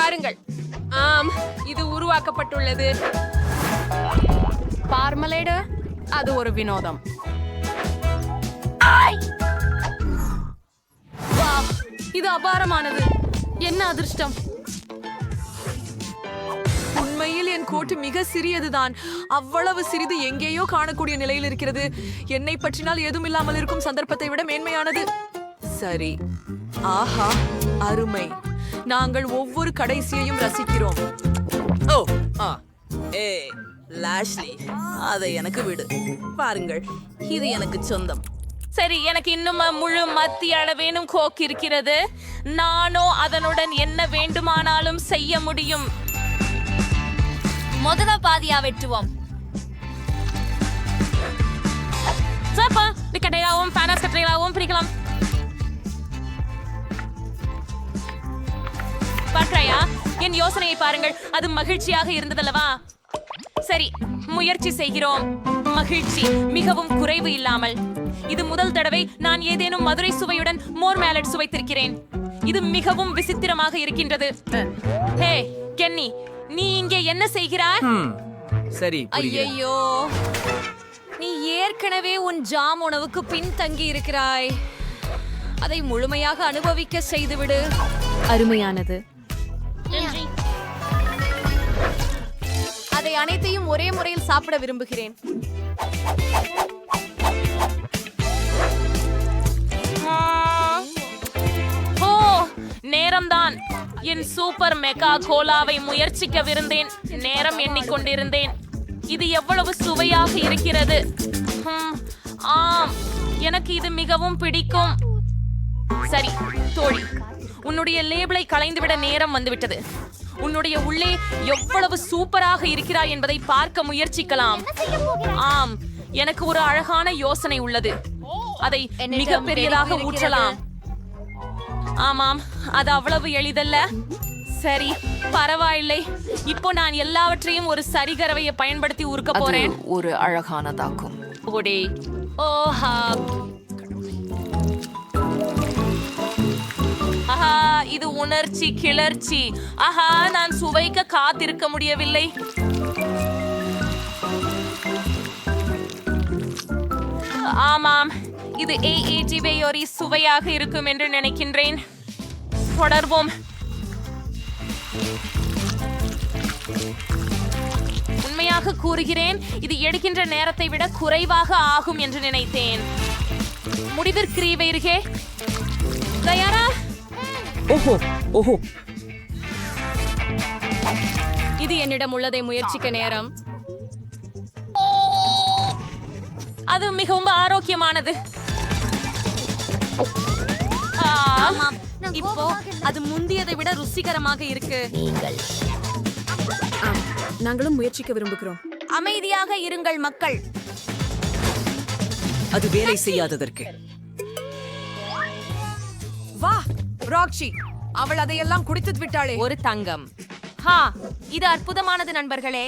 பாருங்கள். ஆம், இது உருவாக்கப்பட்டுள்ளது. பார்மலேடு, அது ஒரு வினோதம். வாவ், இது அபாரமானது. என்ன அதிர்ஷ்டம். உண்மையில் என் கோட்டு மிக சிறியதுதான். அவ்வளவு சிறிது எங்கேயோ காணக்கூடிய நிலையில் இருக்கிறது. என்னை பற்றினால் ஏதும் இல்லாமல் இருக்கும் சந்தர்ப்பத்தை விட மேன்மையானது. சரி, ஆஹா, அருமை. நாங்கள் ஒவ்வொரு கடைசியையும் ரசிக்கிறோம். ஓ ஆ ஏ லாஷ்லி, அதை எனக்கு விடு. பாருங்கள், இது எனக்கு சொந்தம். சரி, எனக்கு இன்னும் முழு மத்திய அளவேனும் கோக் இருக்கிறது. நானோ அதனுடன் என்ன வேண்டுமானாலும் செய்ய முடியும். முதல பாதியா வெட்டுவோம். கட்டையாகவும் பேனஸ் கட்டையாகவும் பிரிக்கலாம். பார்க்கறாயா? என் யோசனையை பாருங்கள், அது மகிழ்ச்சியாக இருந்ததல்லவா? சரி, முயற்சி செய்கிறோம். மகிழ்ச்சி மிகவும் குறைவு இல்லாமல். இது முதல் தடவை நான் ஏதேனும் மதுரை சுவையுடன் மோர் மேலட் சுவைத்திருக்கிறேன். இது மிகவும் விசித்திரமாக இருக்கின்றது. ஹே கென்னி, நீ இங்கே என்ன செய்கிறாய்? சரி, ஐயோ, நீ ஏற்கனவே உன் ஜாம் உணவுக்கு பின்தங்கி இருக்கிறாய். அதை முழுமையாக அனுபவிக்க செய்துவிடு. அருமையானது. அதை அனைத்தையும் ஒரே முறையில் சாப்பிட விரும்புகிறேன். ஓ, நேரம்தான். என் சூப்பர் மெகா கோலாவை முயற்சிக்கவிருந்தேன். நேரம் எண்ணிக்கொண்டிருந்தேன். இது எவ்வளவு சுவையாக இருக்கிறது. ஆம், எனக்கு இது மிகவும் பிடிக்கும். சரி தோழி, உன்னுடைய லேபிளை களைந்துவிட நேரம் வந்துவிட்டது. உன்னுடைய உள்ளே எவ்வளவு சூப்பராக இருக்கிறாய் என்பதை பார்க்க முயற்சிக்கலாம். ஆம், எனக்கு ஒரு அழகான யோசனை உள்ளது. அதை மிக பெரியதாக ஊற்றலாம். ஆமாம், அது அவ்வளவு எளிதல்ல. சரி, பரவாயில்லை. இப்போ நான் எல்லாவற்றையும் ஒரு சரிகரவையை பயன்படுத்தி உருக்க போறேன். ஒரு அழகானதாக்கும். ஓடே, ஓஹா, ஆஹா, இது உணர்ச்சி கிளர்ச்சி. ஆஹா, நான் சுவைக்க காத்திருக்க முடியவில்லை. ஆமாம், இது ஏஏஜிவேயோரி சுவையாக இருக்கும் என்று நினைக்கின்றேன். தொடர்வோம். உண்மையாக கூறுகிறேன், இது எடுக்கின்ற நேரத்தை விட குறைவாக ஆகும் என்று நினைத்தேன். முடிவிற்கிறியவைருகே தயாரா? ஓஹோ ஓஹோ, இது என்னிடம் உள்ளதை முயற்சிக்க நேரம். அது மிகவும் ஆரோக்கியமானது. இப்போ அது முந்தியதை விட ருசிகரமாக இருக்கு. நாங்களும் முயற்சிக்க விரும்புகிறோம். அமைதியாக இருங்கள் மக்கள். அது வேலை செய்யாததற்கு. வா ராக்ஷி, அவள் அதையெல்லாம் குடித்து விட்டாளே. ஒரு தங்கம். ஹா, இது அற்புதமானது நண்பர்களே.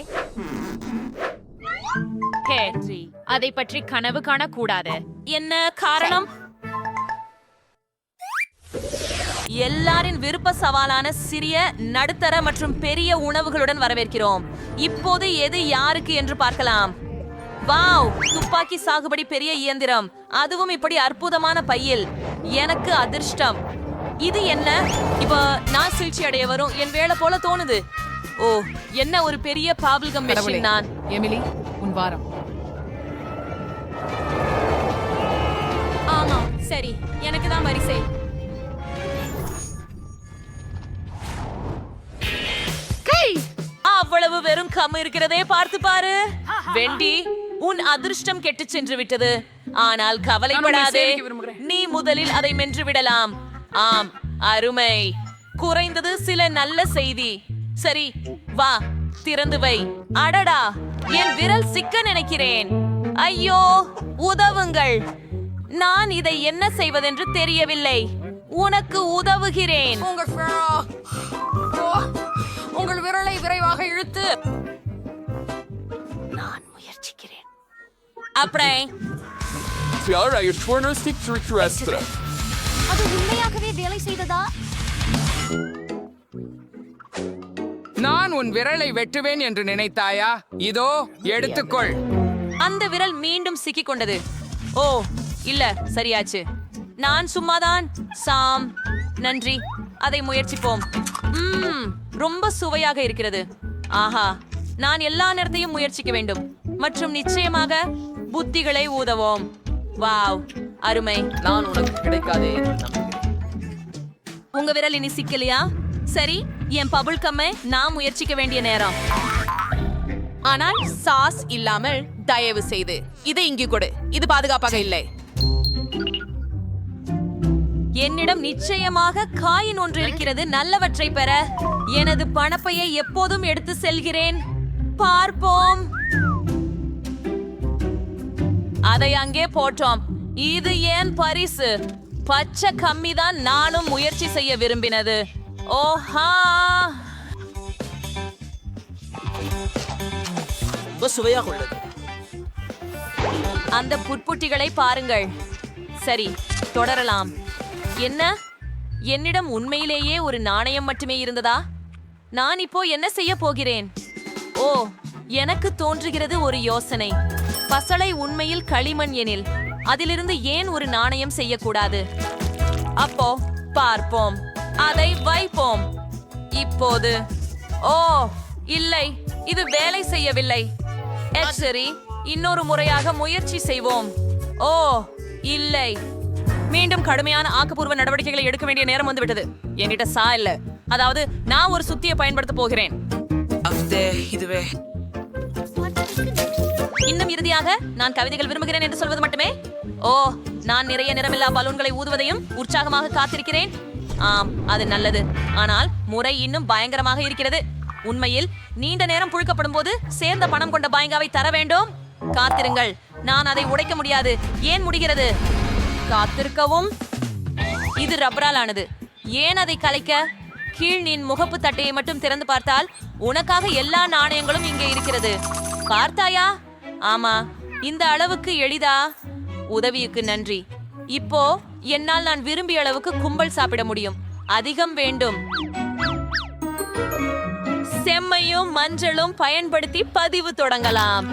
அதை பற்றி கனவு காணக்கூடாது. என்ன காரணம்? எல்லாரின் விருப்ப சவாலான சிறிய, நடுத்தர மற்றும் பெரிய உணவுகளுடன் வரவேற்கிறோம். இப்போது எது யாருக்கு என்று பார்க்கலாம். வாவ், துப்பாக்கி சாகுபடி பெரிய இயந்திரம், அதுவும் இப்படி அற்புதமான பையில். எனக்கு அதிர்ஷ்டம். இது என்ன? இப்போ நான் சிகிச்சை அடைய வரும் என் வேலை போல தோணுது. ஓ, என்ன ஒரு பெரிய பாபிள்கம் மெஷின். நான் எமிலி, உன் வாரம். ஆமா, சரி, எனக்கு தான் வரிசை. அவ்வளவு வெறும் கம் இருக்கிறதே, பார்த்து பாரு. வெண்டி, உன் அதிர்ஷ்டம் கெட்டு சென்று விட்டது. ஆனால் கவலைப்படாதே, நீ முதலில் அதை மென்று விடலாம். ஆம், அருமை. குறைந்தது சில நல்ல செய்தி. சரி, வா, திறந்து வை. அடடா, என் விரல் சிக்க நினைக்கிறேன். ஐயோ, உதவுங்கள். நான் இதை என்ன செய்வதென்று தெரியவில்லை. உனக்கு உதவுகிறேன். உங்கள் விரலை விரைவாக இழுத்து. நான் முயற்சிக்கிறேன். அப்படியே Tiara, your corner stick to extra. அது உண்மையாகவே வேலை செய்ததா? நான் உன் விரலை வெட்டுவேன் என்று நினைத்தாயா? இதோ எடுத்துக்கொள். அந்த விரல் மீண்டும் சிக்கிக் கொண்டது. ஓ இல்ல, சரியாச்சு. நான் சும்மாதான். சாம், நன்றி. அதை முயற்சிப்போம். ரொம்ப சுவையாக இருக்கிறது. ஆஹா, நான் எல்லா நேரத்தையும் முயற்சிக்க வேண்டும். மற்றும் நிச்சயமாக புத்திகளை ஊதவோம். வாவ், அருமை. நான் உனக்கு கிடைக்காதே என்று நம்புகிறேன். உங்க விரல் இனி சிக்கலையா? சரி, என் பபுள் கம்மை நான் முயற்சிக்க வேண்டிய நேரம். ஆனால் சாஸ் இல்லாமல் தயவு செய்து இதை இங்கு கொடு. இது பாதுகாப்பாக இல்லை. என்னிடம் நிச்சயமாக காயின் ஒன்று இருக்கிறது. நல்லவற்றை பெற எனது பணப்பையை எப்போதும் எடுத்து செல்கிறேன். பார்ப்போம். அதை அங்கே போட்டோம். இது ஏன் பரிசு? பச்சை கம்மிதான் நானும் முயற்சி செய்ய விரும்பினது. ஓஹா, சுவையாக உள்ளது. அந்த புட்புட்டிகளை பாருங்கள். சரி, தொடரலாம். என்ன, என்னிடம் உண்மையிலேயே ஒரு நாணயம் மட்டுமே இருந்ததா? நான் இப்போ என்ன செய்ய போகிறேன்? ஓ, எனக்கு தோன்றுகிறது ஒரு யோசனை. பசளை உண்மையில் களிமண் எனில் அதிலிருந்து ஏன் ஒரு நாணயம் செய்யக்கூடாது? அப்போ பார்ப்போம். அதை வைப்போம். இப்போது ஓ இல்லை, இது வேலை செய்யவில்லை. சரி, இன்னொரு முறையாக முயற்சி செய்வோம். ஓ இல்லை, மீண்டும் கடுமையான ஆக்கப்பூர்வ நடவடிக்கைகளை எடுக்க வேண்டிய நேரம் வந்துவிட்டது. என்கிட்ட சா இல்ல, அதாவது நான் ஒரு சுத்தியை பயன்படுத்த போகிறேன். இதுவே இன்னும் இறுதியாக நான் கவிதைகள் விரும்புகிறேன் என்று சொல்வது மட்டுமே. ஓ, நான் நிறைய நிறமில்லா பலூன்களை ஊதுவதையும் உற்சாகமாக காத்திருக்கிறேன். ஆம், அது நல்லது. ஆனால் முறை இன்னும் பயங்கரமாக இருக்கிறது. உண்மையில் நீண்ட நேரம் புழுக்கப்படும் போது சேர்ந்த பணம் கொண்ட பாயங்காவை தர வேண்டும். காத்திருங்கள், நான் அதை உடைக்க முடியாது. ஏன் முடிகிறது? காத்திருக்கவும். இது ரப்பரால் ஆனது. ஏன் அதை கலைக்க? கீழ் நீ முகப்பு தட்டையை மட்டும் திறந்து பார்த்தால் உனக்காக எல்லா நாணயங்களும் இங்கே இருக்கிறது. பார்த்தாயா? ஆமா, இந்த அளவுக்கு எளிதா? உதவிக்கு நன்றி. இப்போ என்னால் நான் விரும்பிய அளவுக்கு கும்பல் சாப்பிட முடியும். அதிகம் வேண்டும். செம்மையும் மஞ்சளும் பயன்படுத்தி பதிவு தொடங்கலாம்.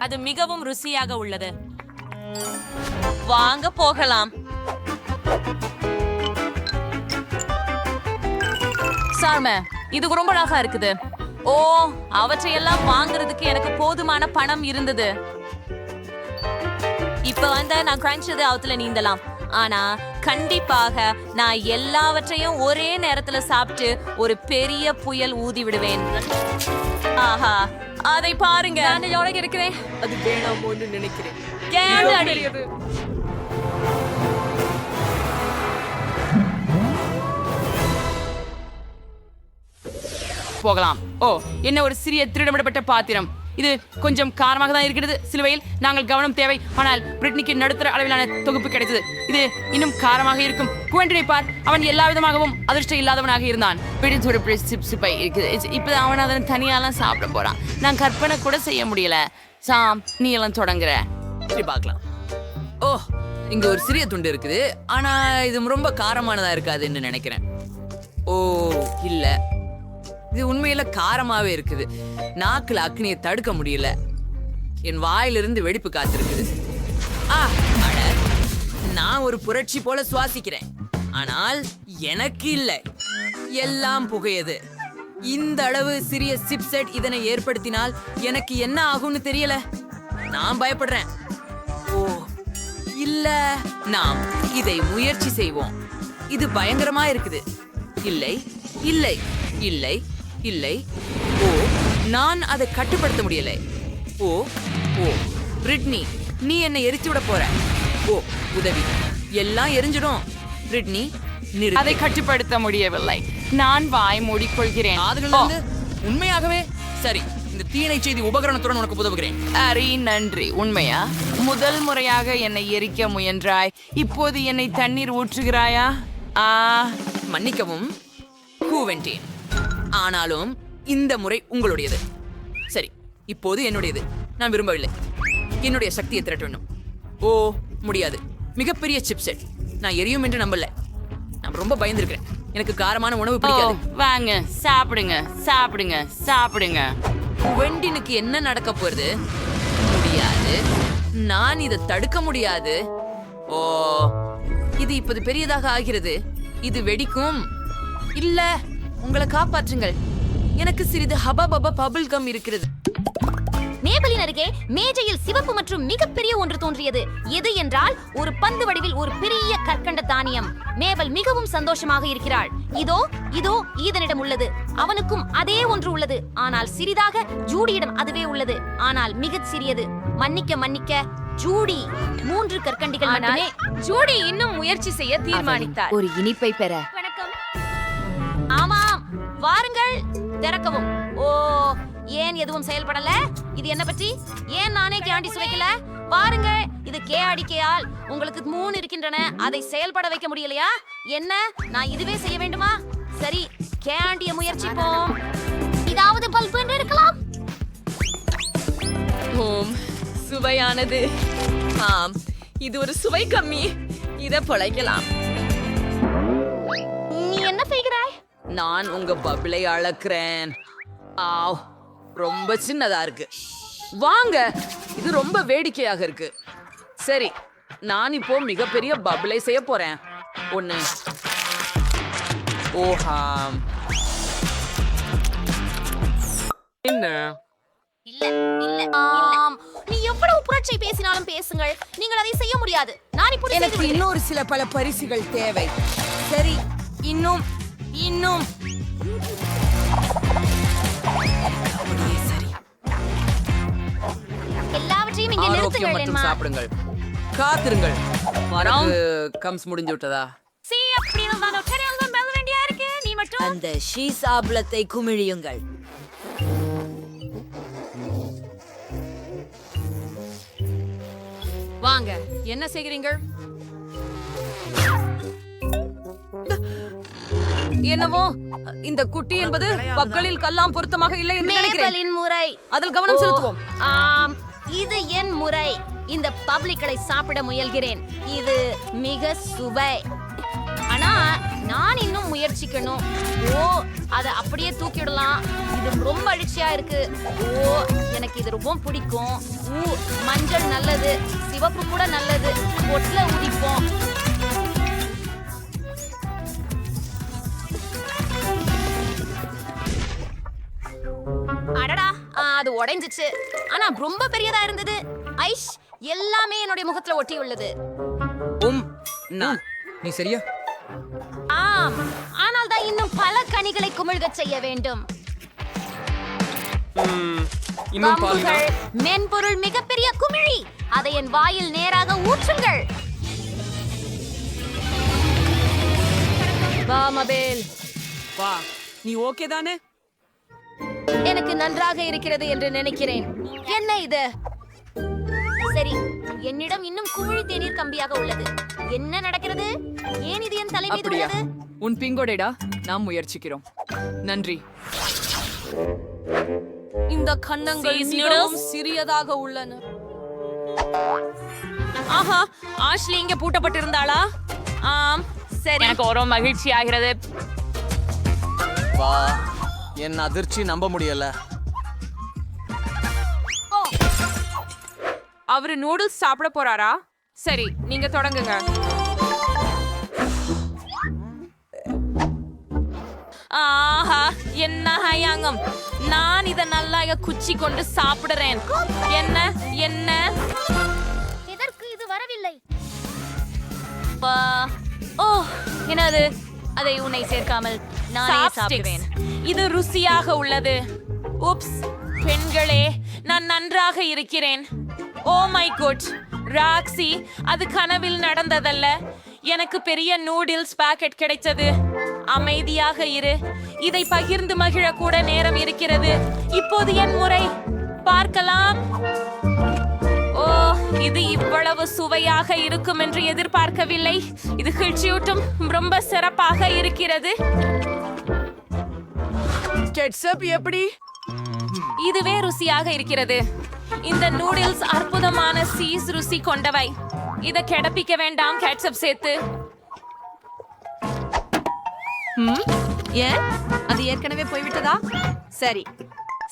அது மிகவும் ருசியாக உள்ளது. வாங்க போகலாம். சார்ம, இது ரொம்ப அழகா இருக்குது. ஓ, அவற்றையெல்லாம் வாங்குறதுக்கு எனக்கு போதுமான பணம் இருந்தது. இப்ப நான் கிரஞ்சது அவத்துல நீந்தலாம். ஆனா கண்டிப்பாக நான் எல்லாவற்றையும் ஒரே நேரத்துல சாப்பிட்டு ஒரு பெரிய புயல் ஊதி விடுவேன். ஆஹா, அதை பாருங்க. நான் இருக்கிறேன். அது வேணாமோன்னு நினைக்கிறேன். போகலாம். ஓ, என்ன ஒரு சிறிய திருடமிடப்பட்ட பாத்திரம். இது கொஞ்சம் காரமாக தான் இருக்கிறது. சிலுவையில் நாங்கள் கவனம் தேவை. ஆனால் பிரிட்னிக்கு நடுத்தர அளவிலான தொகுப்பு கிடைத்தது. இது இன்னும் காரமாக இருக்கும். குவெண்டனை பார், அவன் எல்லா விதமாகவும் அதிர்ஷ்டம் இல்லாதவனாக இருந்தான். இப்ப அவன் அதனை தனியாலாம் சாப்பிட போறான். நான் கற்பனை கூட செய்ய முடியல. சாம், நீ எல்லாம் தொடங்குற. சரி, பார்க்கலாம். ஓ, இங்க ஒரு சிறிய துண்டு இருக்குது. ஆனா இது ரொம்ப காரமானதா இருக்காதுன்னு நினைக்கிறேன். ஓ இல்ல, இது உண்மையில காரமாவே இருக்குது. நாக்குல அக்னியை தடுக்க முடியல. என் வாயிலிருந்து வெடிப்பு காத்திருக்குது. அட, நான் ஒரு புரட்சி போல சுவாசிக்கிறேன். ஆனால் எனக்கு இல்ல, எல்லாம் புகையது. இந்த அளவு சிறிய சிப்செட் இதனை ஏற்படுத்தினால் எனக்கு என்ன ஆகும்னு தெரியல. நான் பயப்படுறேன். ஓ இல்ல, நாம் இதை முயற்சி செய்வோம். இது பயங்கரமா இருக்குது. இல்லை இல்லை இல்லை இல்லை. ஓ, நான் அதை கட்டுப்படுத்த முடியலை. ஓ ஓ பிரிட்னி, நீ என்னை எரிச்சு விட போற. ஓ உதவி, எல்லாம் எரிஞ்சிடும். பிரிட்னி, அதை கட்டுப்படுத்த முடியவில்லை. நான் வாய் மூடிக்கொள்கிறேன். உண்மையாகவே சரி, இந்த தீனை செய்தி உபகரணத்துடன் உனக்கு உதவுகிறேன். அரி, நன்றி. உண்மையா? முதல் முறையாக என்னை எரிக்க முயன்றாய். இப்போது என்னை தண்ணீர் ஊற்றுகிறாயா? மன்னிக்கவும் கூவென்டேன், ஆனாலும் இந்த முறை உங்களுடையது. சரி, இப்போது என்னுடையது. நான் விரும்பவில்லை. என்னுடைய சக்தியை திரட்ட வேண்டும். ஓ முடியாது. மிகப்பெரிய சிப்செட். நான் எரியும் என்று நம்பல. நான் ரொம்ப பயந்துருக்கிறேன். எனக்கு காரமான உணவு ஓ பிடிக்காது. வாங்க சாப்பிடுங்க சாப்பிடுங்க சாப்பிடுங்க. வெண்டினுக்கு என்ன நடக்க போறது? முடியாது. நான் இதை தடுக்க முடியாது. ஓ, இது இப்போது பெரியதாக ஆகிறது. இது வெடிக்கும். இல்ல, உங்களை காப்பாற்றுங்கள். எனக்கு சிறிது ஹபபப பபிள் கம் இருக்கிறது. மேபலின் அருகே மேஜையில் சிவப்பு மற்றும் மிகப்பெரிய ஒன்று தோன்றியது. எது என்றால் ஒரு பந்து வடிவில் ஒரு பெரிய கற்கண்ட தானியம். மேபல் மிகவும் சந்தோஷமாக இருக்கிறாள். இதோ இதோ ஈதனிடம் உள்ளது. அவனுக்கும் அதே ஒன்று உள்ளது, ஆனால் சிறிதாக. ஜூடியிடம் அதுவே உள்ளது, ஆனால் மிகச் சிறியது. மன்னிக்க மன்னிக்க ஜூடி 3 கற்கண்டிகள் மட்டுமே. ஜூடி இன்னும் முயற்சி செய்ய தீர்மானித்தார். ஒரு இனிப்பை பெற. வணக்கம். ஆமாம், வாருங்கள், திறக்கவும். ஓ, ஏன் எதுவும் செயல்படல? இது என்ன பற்றி? ஏன் நானே கேண்டி சுவைக்கல? பாருங்க, இது கேஆடிக்கையால் உங்களுக்கு 3 இருக்கின்றன. அதை செயல்பட வைக்க முடியலையா? என்ன, நான் இதுவே செய்ய வேண்டுமா? சரி, கேண்டிய முயற்சிப்போம். இதாவது பல்பு என்று இருக்கலாம். ஓம், சுவையானது. ஆம், இது ஒரு சுவை கம்மி. இதை பொழைக்கலாம். நீ என்ன செய்கிறாய்? நான் உங்க பபிளை அளக்கிறேன். ஆவ், ரொம்ப சின்னதா இருக்கு. வாங்க, இது ரொம்ப வேடிக்கையாக இருக்கு. சரி, நான் இப்போ மிகப்பெரிய பபிளை செய்ய போறேன். ஒண்ணு. ஓஹாம். என்ன? ஆம், நீ எவ்வளவு புரட்சி பேசினாலும் பேசுங்கள், நீங்கள் அதை செய்ய முடியாது. நான் இப்படி எனக்கு இன்னொரு சில பல பரிசுகள் தேவை. சரி, இன்னும் இன்னும் சரி. எல்லாவற்றையும் இங்கே ஆரோக்கியம் நிறுத்துங்கள். மற்றும் என்மா. சாப்பிடுங்கள். காத்திருங்கள். மரபு கம்ஸ் முடிஞ்சு விட்டதா? சீ, அப்படின்னு நான் ஒற்றையால் தான் மெல்ல வேண்டியா இருக்கு. நீ மட்டும் அந்த ஷீசாப்ளத்தை குமிழியுங்கள். வாங்க, என்ன செய்கிறீர்கள்? என்னவோ இந்த குட்டி என்பது பக்களில் கல்லாம் பொருத்தமாக இல்லை என்று நினைக்கிறேன். மேபலின் முறை. அதில் கவனம் செலுத்துவோம். ஆம், இது என் முறை. இந்த பப்ளிக்களை சாப்பிட முயல்கிறேன். இது மிக சுவை. ஆனா நான் இன்னும் முயற்சிக்கணும். ஓ, அதை அப்படியே தூக்கிடலாம். இது ரொம்ப அழிச்சியா இருக்கு. ஓ, எனக்கு இது ரொம்ப பிடிக்கும். மஞ்சள் நல்லது, சிவப்பு கூட நல்லது. பொட்ல ஊதிப்போம். அடடா, அது உடைஞ்சிச்சு. ஆனா ரொம்ப பெரியதா இருந்தது. ஐஷ், எல்லாமே என்னுடைய முகத்துல ஒட்டி உள்ளது. நான் நீ சரியா? ஆம், ஆனால் தான் இன்னும் பல கனிகளை குமிழ்கச் செய்ய வேண்டும். இன்னும் பாருங்க. கம்புகள், மென்பொருள் மிகப்பெரிய குமிழி. அதை என் வாயில் நேராக ஊற்றுங்கள். வா மபேல், வா. நீ ஓகே தானே? எனக்கு நன்றாக இருக்கிறது என்று நினைக்கிறேன். என்ன இது? சரி, என்னிடம் இன்னும் குமிழி தேநீர் கம்பியாக உள்ளது. என்ன நடக்கிறது? ஏன் இது என் தலை மீது அப்படியா? உள்ளது? உன் பிங்கோடேடா, நாம் முயற்சிக்கிறோம். நன்றி. இந்த கன்னங்கள் Cheese மிகவும் noodles? சிறியதாக உள்ளன. ஆஹா, ஆஷ்லி இங்க பூட்டப்பட்டிருந்தாளா? ஆம், சரி. எனக்கு ஒரு மகிழ்ச்சி ஆகிறது. வா, என் அதிர்ச்சி நம்ப முடியல. அவரு நூடுல்ஸ் சாப்பிட போறாரா? சரி, நீங்க தொடங்குங்க. ஆஹா, என்ன ஹயாங்கம். நான் இத நல்லா குச்சி கொண்டு சாப்பிடுறேன். என்ன என்ன எதற்கு இது வரவில்லை? ஓ, என்னது? அதை உன்னை சேர்க்காமல் நானே சாப்பிடுவேன். இது ருசியாக உள்ளது. உப்ஸ், பெண்களே, நான் நன்றாக இருக்கிறேன். ஓ மை குட், ராக்ஸி, அது கனவில் நடந்ததல்ல. எனக்கு பெரிய நூடுல்ஸ் பாக்கெட் கிடைத்தது. அமைதியாக இரு. இதை பகிர்ந்து மகிழ கூட நேரம் இருக்கிறது. இப்போது என் முறை. பார்க்கலாம். ஓ, இது இவ்வளவு சுவையாக இருக்கும் என்று எதிர்பார்க்கவில்லை. இது கிழ்ச்சியூட்டும். ரொம்ப சிறப்பாக இருக்கிறது. கெட்சப் எப்படி? இதுவே ருசியாக இருக்கிறது. இந்த நூடுல்ஸ் அற்புதமான சீஸ் ருசி கொண்டவை. இத கெடப்பிக்க வேண்டாம் கேட்சப் சேர்த்து. ஏன் அது ஏற்கனவே போய்விட்டதா? சரி,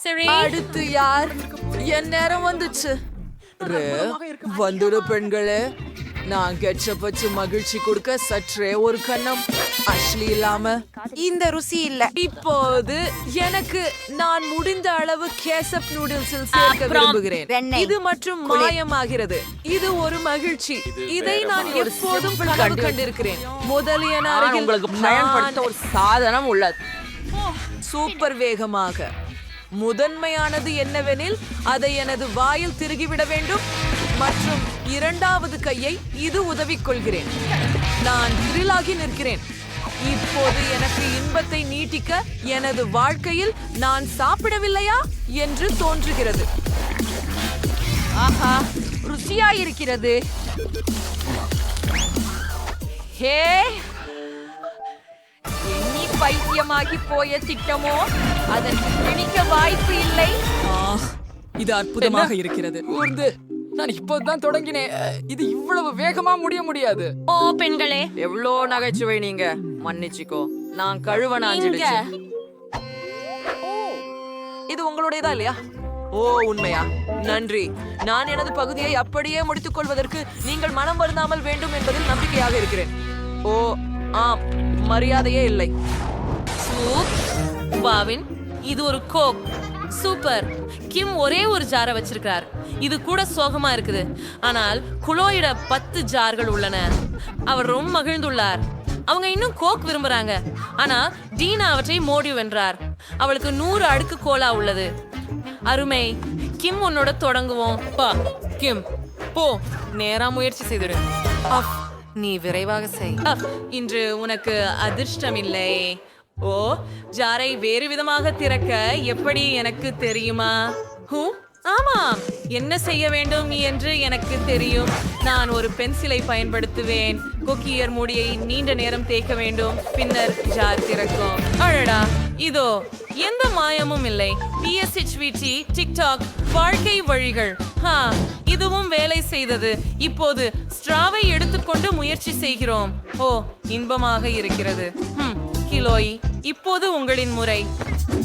சரி அடுத்து யார்? என் நேரம் வந்துச்சு. வந்துடு பெண்களே, நான் கெட்சப் வச்சு மகிழ்ச்சி கொடுக்க சற்றே ஒரு கண்ணம் அஷ்லி இல்லாம இந்த ருசி இல்ல. இப்போது எனக்கு நான் முடிந்த அளவு கேசப் நூடுல்ஸில் சேர்க்க விரும்புகிறேன். வெண்ணெய். இது மற்றும் மாயமாகிறது. இது ஒரு மகிழ்ச்சி. இதை நான் எப்போதும் கனவு கண்டிருக்கிறேன். முதலியன அருகில் உங்களுக்கு பயன்படுத்த ஒரு சாதனம் உள்ளது. சூப்பர் வேகமாக. முதன்மையானது என்னவெனில் அதை எனது வாயில் திருகிவிட வேண்டும் மற்றும் இரண்டாவது கையை இது உதவிக் கொள்கிறேன். நான் திரிலாகி நிற்கிறேன். இப்போது எனக்கு இன்பத்தை நீட்டிக்க எனது வாழ்க்கையில் நான் சாப்பிடவில்லையா என்று தோன்றுகிறது. ஆஹா, ருசியாயிருக்கிறது. ஹே, எண்ணி பைத்தியமாகி போய திட்டமோ அதன் பிடிக்க வாய்ப்பு இல்லை. இது அற்புதமாக இருக்கிறது. நான் இப்போதான் தொடங்கினேன். இது இவ்வளவு வேகமா முடியாது. ஓ பெண்களே, எவ்வளோ நகைச்சுவை நீங்க. மன்னிச்சுக்கோ, நான் கழுவ நாஞ்சிடுச்சு. இது உங்களுடையதா இல்லையா? ஓ, உண்மையா? நன்றி. நான் எனது பகுதியை அப்படியே முடித்துக் கொள்வதற்கு நீங்கள் மனம் வருந்தாமல் வேண்டும் என்பதில் நம்பிக்கையாக இருக்கிறேன். ஓ ஆம், மரியாதையே இல்லை. வாவின் இது ஒரு கோக். சூப்பர். கிம் ஒரே ஒரு ஜாரை வச்சிருக்கார். இது கூட சோகமா இருக்குது. ஆனால் குளோயிட 10 ஜார்கள் உள்ளன. அவர் ரொம்ப மகிழ்ந்துள்ளார். அவங்க இன்னும் கோக் விரும்புறாங்க. ஆனா டீனா அவற்றை மோடி வென்றார். அவளுக்கு 100 அடுக்கு கோலா உள்ளது. அருமை. கிம் உன்னோட தொடங்குவோம். பா கிம், போ, நேரா முயற்சி செய்திடு. நீ விரைவாக செய். இன்று உனக்கு அதிர்ஷ்டம் இல்லை. ஓ, ஜாரை வேறு விதமாக திறக்க எப்படி எனக்கு தெரியுமா? ஆமாம், என்ன செய்ய வேண்டும் என்று எனக்கு தெரியும். நான் ஒரு பென்சிலை பயன்படுத்துவேன். குக்கியர் மூடியை நீண்ட நேரம் தேய்க்க வேண்டும். பின்னர் ஜார் திறக்கும். அழடா, இதோ எந்த மாயமும் இல்லை. PSHVT, டிக்டாக், வாழ்க்கை வழிகள். இதுவும் வேலை செய்தது. இப்போது ஸ்ட்ராவை எடுத்துக்கொண்டு முயற்சி செய்கிறோம். ஓ, இன்பமாக இருக்கிறது. கிலோய், இப்போது உங்களின் முறை.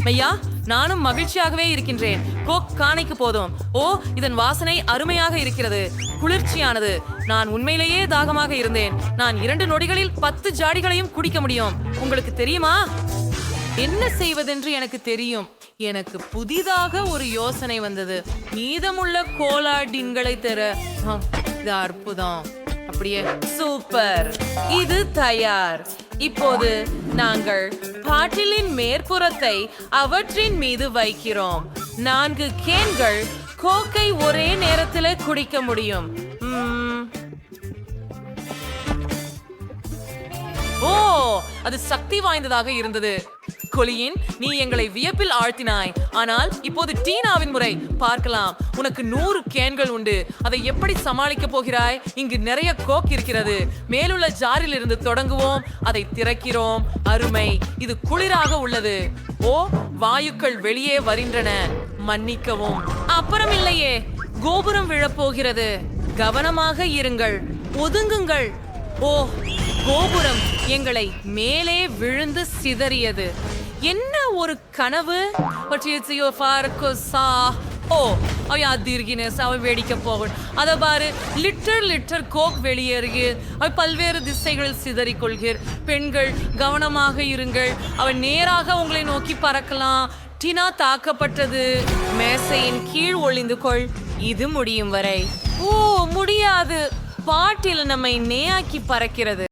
ஐயா, நானும் மகிழ்ச்சியாகவே இருக்கின்றேன். கோக் காணைக்கு போதும். ஓ, இதன் வாசனை அருமையாக இருக்கிறது. குளிர்ச்சியானது. நான் உண்மையிலேயே தாகமாக இருந்தேன். நான் 2 நொடிகளில் 10 ஜாடிகளையும் குடிக்க முடியும். உங்களுக்கு தெரியுமா? என்ன செய்வதென்று எனக்கு தெரியும். எனக்கு புதிதாக ஒரு யோசனை வந்தது. மீதமுள்ள கோலா டின்களை தர. இது அற்புதம். அப்படியே சூப்பர். இது தயார். இப்போது நாங்கள் பாட்டிலின் மேற்புறத்தை அவற்றின் மீது வைக்கிறோம். 4 கேன்கள் கோக்கை ஒரே நேரத்தில் குடிக்க முடியும். ஓ, அது சக்தி வாய்ந்ததாக இருந்தது. கொலியின், நீ எங்களை வியப்பில் ஆழ்த்தினாய். ஆனால் இப்போது டீனாவின் முறை. பார்க்கலாம். உனக்கு 100 கேன்கள் உண்டு. அதை எப்படி சமாளிக்க போகிறாய்? இங்கு நிறைய கோக் இருக்கிறது. மேலுள்ள ஜாரில் இருந்து தொடங்குவோம். அதை திறக்கிறோம். அருமை. இது குளிராக உள்ளது. ஓ, வாயுக்கள் வெளியே வருகின்றன. மன்னிக்கவும். அப்புறம் இல்லையே, கோபுரம் விழப்போகிறது. கவனமாக இருங்கள். ஒதுங்குங்கள். ஓ, கோபுரம் எங்களை மேலே விழுந்து சிதறியது. என்ன ஒரு கனவு. ஓ, அவ வேடிக்கை போகும். அதை பாரு, லிட்டர் கோக் வெளியேறுக. அவை பல்வேறு திசைகளில் சிதறிக்கொள்கிறார். பெண்கள், கவனமாக இருங்கள். அவள் நேராக உங்களை நோக்கி பறக்கலாம். டினா தாக்கப்பட்டது. மேசையின் கீழ் ஒளிந்து கொள். இது முடியும் வரை. ஓ, முடியாது. பாட்டில் நம்மை நேயாக்கி பறக்கிறது.